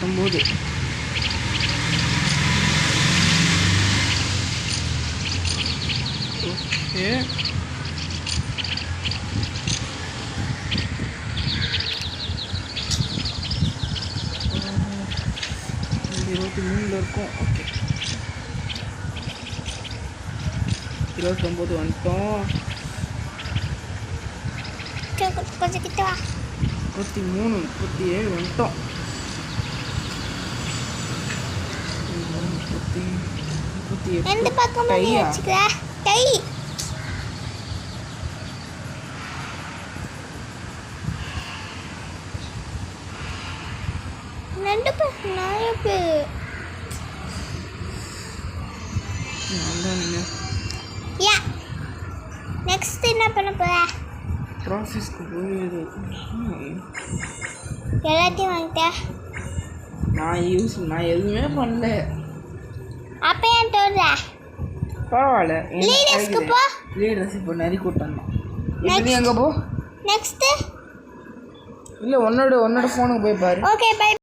19 okay. 23 இருக்கும். Okay 29 வந்துட்டோம். கொஞ்சம் கிட்ட வா. 33 37 வந்துட்டோம். 38 ரெண்டு பக்கமும் நீ வச்சுக்கிற டை. ரெண்டு பக்கம் நிறைய பேர். யா நெக்ஸ்ட் என்ன பண்ண போற? ப்ராசஸ்க்கு போயிடு. எல்லாத்தையும் வாங்கிட்டேன். நான் எதுவுமே பண்ணல. அப்ப ஏன் தோற? பரவாயில்ல. லீடர்ஸ்க்கு போ. லீடர்ஸ் இப்போ நரி கூட்டம் தான். நீ எங்கே போ? நெக்ஸ்ட் இல்லை உன்னோட ஃபோனுக்கு போய் பாரு. Okay bye.